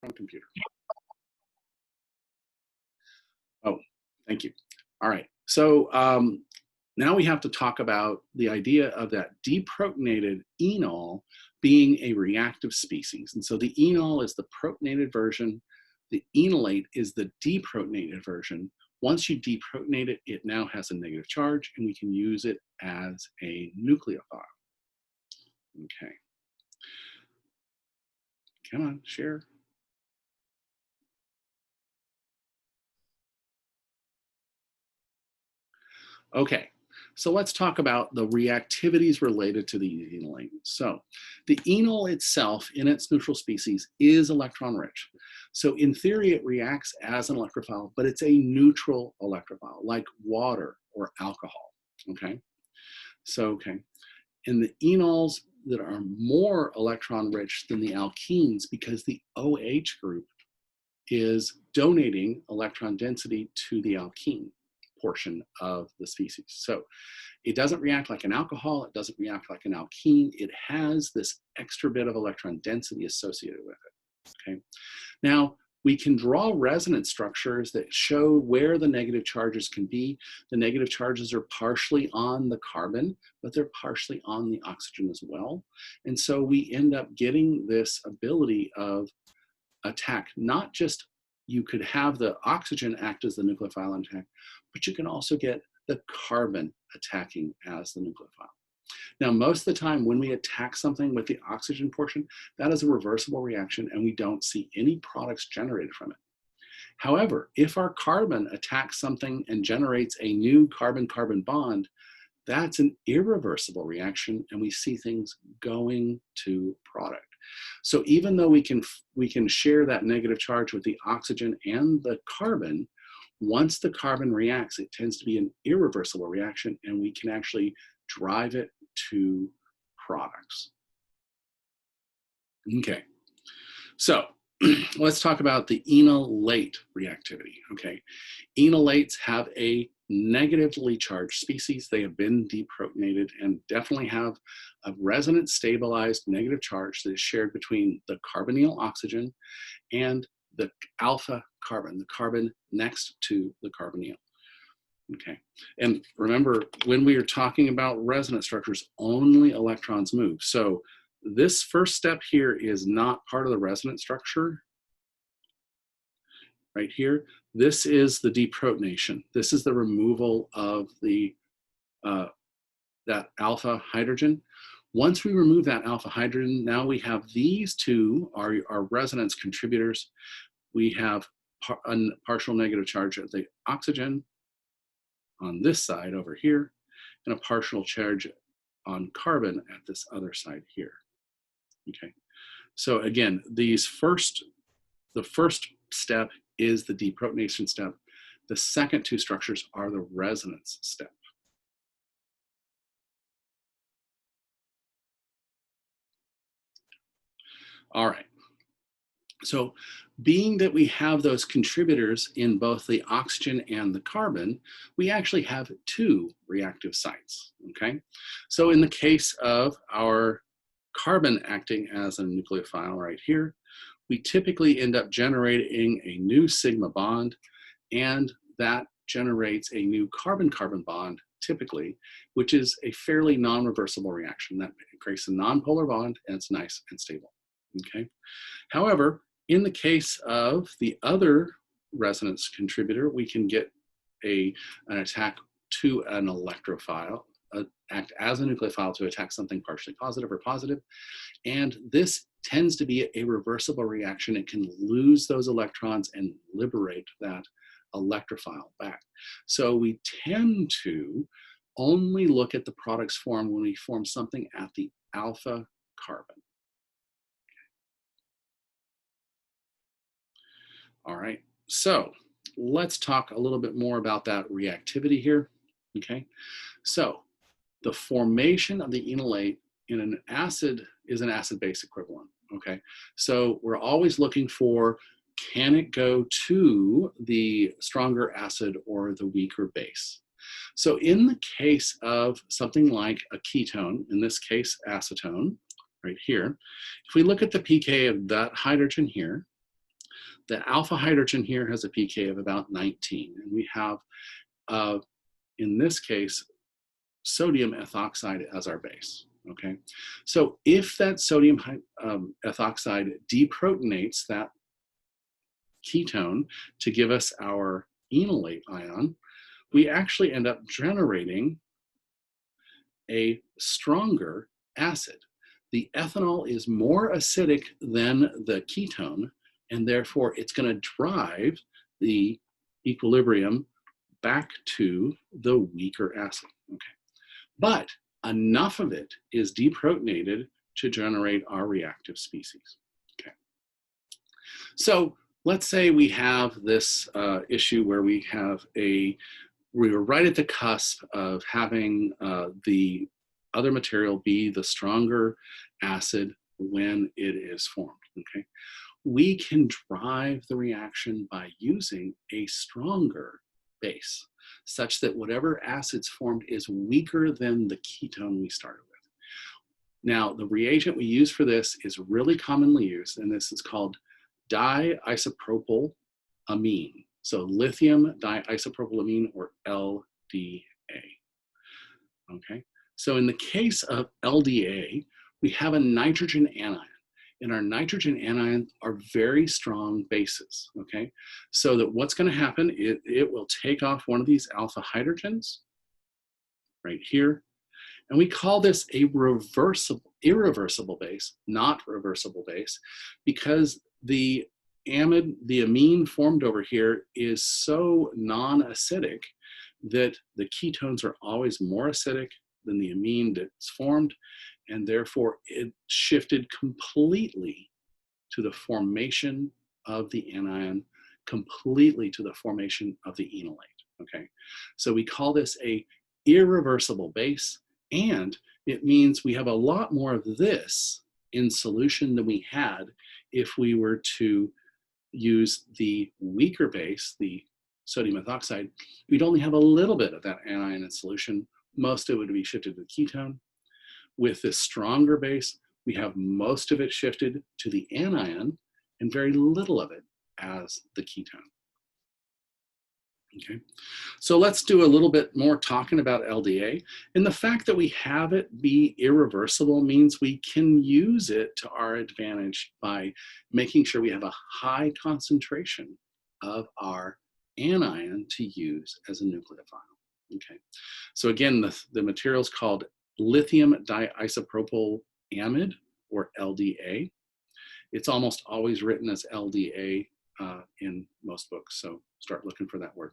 on computer. Oh, thank you. All right. So now we have to talk about the idea of that deprotonated enol being a reactive species. And so the enol is the protonated version. The enolate is the deprotonated version. Once you deprotonate it, it now has a negative charge, and we can use it as a nucleophile. Okay. Come on, share. Okay, so let's talk about the reactivities related to the enolate. So the enol itself in its neutral species is electron rich. So in theory, it reacts as an electrophile, but it's a neutral electrophile like water or alcohol, okay? So, okay, and the enols that are more electron rich than the alkenes because the OH group is donating electron density to the alkene portion of the species. So it doesn't react like an alcohol, it doesn't react like an alkene, it has this extra bit of electron density associated with it, okay? Now, we can draw resonance structures that show where the negative charges can be. The negative charges are partially on the carbon, but they're partially on the oxygen as well. And so we end up getting this ability of attack, not just you could have the oxygen act as the nucleophile attack, but you can also get the carbon attacking as the nucleophile. Now, most of the time when we attack something with the oxygen portion, that is a reversible reaction and we don't see any products generated from it. However, if our carbon attacks something and generates a new carbon-carbon bond, that's an irreversible reaction and we see things going to product. So even though we can share that negative charge with the oxygen and the carbon, once the carbon reacts, it tends to be an irreversible reaction and we can actually drive it to products. Okay, so let's talk about the enolate reactivity, okay? Enolates have a negatively charged species. They have been deprotonated and definitely have a resonance stabilized negative charge that is shared between the carbonyl oxygen and the alpha carbon, the carbon next to the carbonyl. Okay, and remember, when we are talking about resonance structures, only electrons move. So this first step here is not part of the resonance structure. Right here, this is the deprotonation. This is the removal of the that alpha hydrogen. Once we remove that alpha hydrogen, now we have these two are our resonance contributors. We have a partial negative charge of the oxygen on this side over here, and a partial charge on carbon at this other side here. Okay, so again, the first step is the deprotonation step. The second two structures are the resonance step. All right. So being that we have those contributors in both the oxygen and the carbon, we actually have two reactive sites, okay? So in the case of our carbon acting as a nucleophile right here, we typically end up generating a new sigma bond, and that generates a new carbon-carbon bond, typically, which is a fairly non-reversible reaction. That creates a nonpolar bond, and it's nice and stable, okay? However, in the case of the other resonance contributor, we can get an attack to an electrophile, act as a nucleophile to attack something partially positive or positive. And this tends to be a reversible reaction. It can lose those electrons and liberate that electrophile back. So we tend to only look at the products formed when we form something at the alpha carbon. All right, so let's talk a little bit more about that reactivity here, okay? So the formation of the enolate in an acid is an acid-base equivalent, okay? So we're always looking for, can it go to the stronger acid or the weaker base? So in the case of something like a ketone, in this case acetone, right here, if we look at the pK of that hydrogen here, The alpha hydrogen here has a pK of about 19, and we have, in this case, sodium ethoxide as our base, okay? So if that sodium ethoxide deprotonates that ketone to give us our enolate ion, we actually end up generating a stronger acid. The ethanol is more acidic than the ketone, and therefore it's going to drive the equilibrium back to the weaker acid. Okay. But enough of it is deprotonated to generate our reactive species. Okay. So let's say we have this issue where we're right at the cusp of having the other material be the stronger acid when it is formed, okay? We can drive the reaction by using a stronger base, such that whatever acid's formed is weaker than the ketone we started with. Now, the reagent we use for this is really commonly used, and this is called diisopropyl amine. So lithium diisopropyl amine, or LDA. Okay, so in the case of LDA, we have a nitrogen anion, and our nitrogen anions are very strong bases. Okay, so that what's going to happen is it will take off one of these alpha hydrogens right here, and we call this a irreversible base, not reversible base, because the amine formed over here is so non-acidic that the ketones are always more acidic than the amine that's formed, and therefore it shifted completely to the formation of the anion, completely to the formation of the enolate, okay? So we call this a irreversible base, and it means we have a lot more of this in solution than we had if we were to use the weaker base, the sodium ethoxide. We'd only have a little bit of that anion in solution. Most of it would be shifted to the ketone. With this stronger base, we have most of it shifted to the anion and very little of it as the ketone. Okay, so let's do a little bit more talking about LDA. And the fact that we have it be irreversible means we can use it to our advantage by making sure we have a high concentration of our anion to use as a nucleophile. Okay, so again, the material is called lithium diisopropyl amide, or LDA. It's almost always written as LDA in most books, so start looking for that word.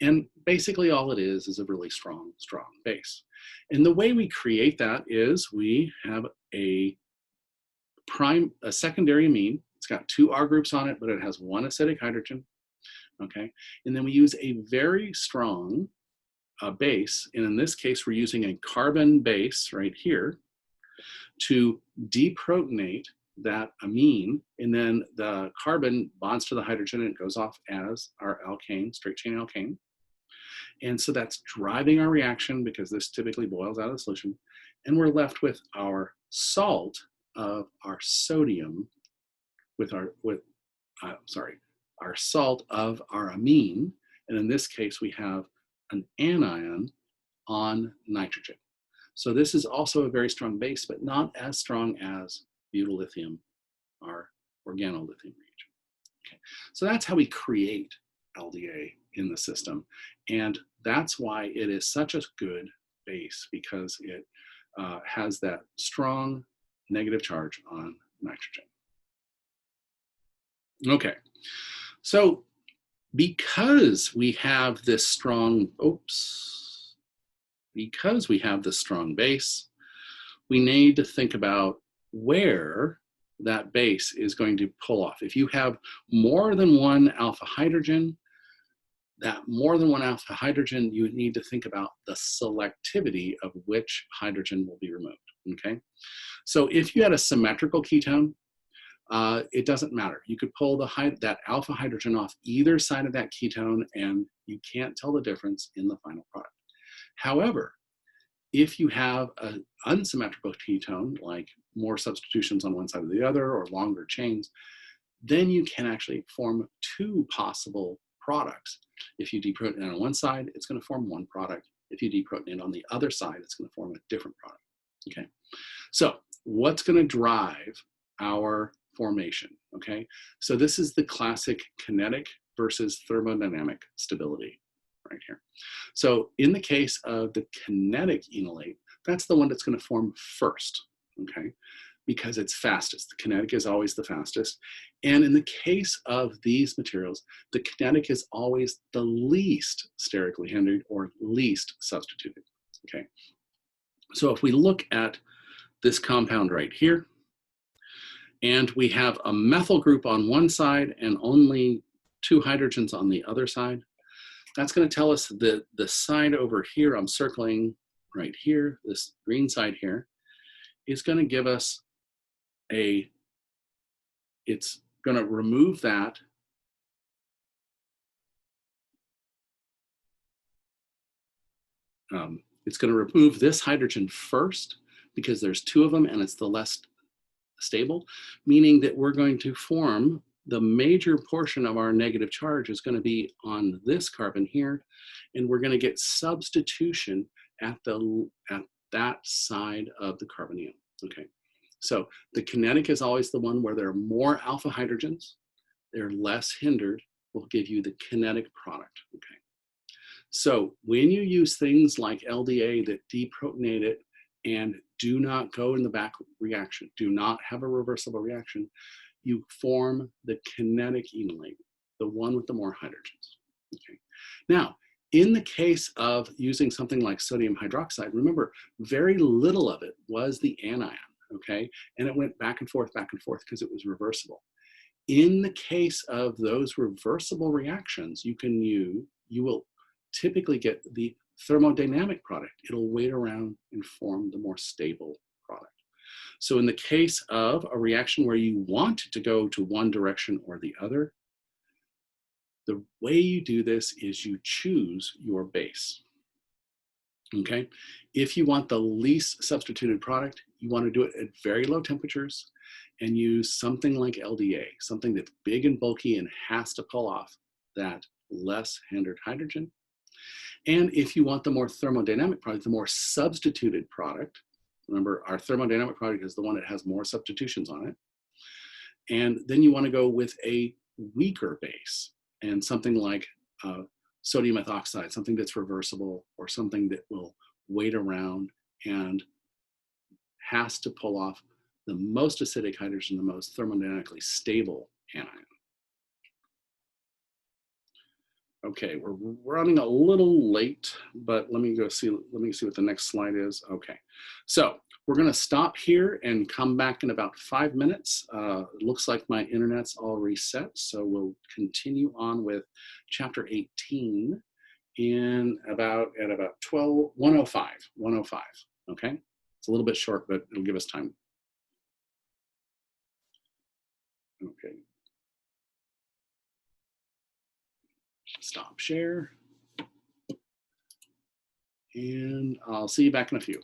And basically all it is a really strong base. And the way we create that is we have a secondary amine. It's got two R groups on it, but it has one acidic hydrogen, okay? And then we use a very strong base, and in this case, we're using a carbon base right here to deprotonate that amine, and then the carbon bonds to the hydrogen and it goes off as our alkane, straight chain alkane. And so that's driving our reaction because this typically boils out of the solution. And we're left with our salt of our sodium our salt of our amine. And in this case, we have an anion on nitrogen. So this is also a very strong base, but not as strong as butyllithium, our organolithium reagent. Okay, so that's how we create LDA in the system. And that's why it is such a good base, because it has that strong negative charge on nitrogen. Okay, so because we have this strong, because we have this strong base, we need to think about where that base is going to pull off. If you have more than one alpha hydrogen, you would need to think about the selectivity of which hydrogen will be removed, okay? So if you had a symmetrical ketone, it doesn't matter. You could pull that alpha hydrogen off either side of that ketone and you can't tell the difference in the final product. However, if you have an unsymmetrical ketone, like more substitutions on one side or the other or longer chains, then you can actually form two possible products. If you deprotonate on one side, it's going to form one product. If you deprotonate on the other side, it's going to form a different product. Okay, so what's going to drive our formation? Okay, so this is the classic kinetic versus thermodynamic stability right here. So in the case of the kinetic enolate, that's the one that's going to form first. Okay, because it's fastest. The kinetic is always the fastest. And in the case of these materials, the kinetic is always the least sterically hindered or least substituted. Okay, so if we look at this compound right here, and we have a methyl group on one side and only two hydrogens on the other side, that's going to tell us that the side over here, I'm circling right here, this green side here, is going to give us it's going to remove that. It's going to remove this hydrogen first because there's two of them and it's the less stable, meaning that we're going to form the major portion of our negative charge is going to be on this carbon here, and we're going to get substitution at that side of the carbonyl. Okay, so the kinetic is always the one where there are more alpha hydrogens, they're less hindered, will give you the kinetic product. Okay, so when you use things like LDA that deprotonate it and do not go in the back reaction, do not have a reversible reaction, you form the kinetic enolate, the one with the more hydrogens. Okay. Now, in the case of using something like sodium hydroxide, remember, very little of it was the anion, okay? And it went back and forth because it was reversible. In the case of those reversible reactions, you will typically get the thermodynamic product. It'll wait around and form the more stable product. So in the case of a reaction where you want to go to one direction or the other, the way you do this is you choose your base. Okay, if you want the least substituted product, you want to do it at very low temperatures and use something like LDA, something that's big and bulky and has to pull off that less hindered hydrogen. And if you want the more thermodynamic product, the more substituted product, remember our thermodynamic product is the one that has more substitutions on it. And then you want to go with a weaker base and something like sodium ethoxide, something that's reversible or something that will wait around and has to pull off the most acidic hydrogen, the most thermodynamically stable anion. Okay, we're running a little late, but let me see what the next slide is. Okay, so we're gonna stop here and come back in about 5 minutes. It looks like my internet's all reset, so we'll continue on with chapter 18 at about 1:05, okay? It's a little bit short, but it'll give us time. Okay. Stop share. And I'll see you back in a few.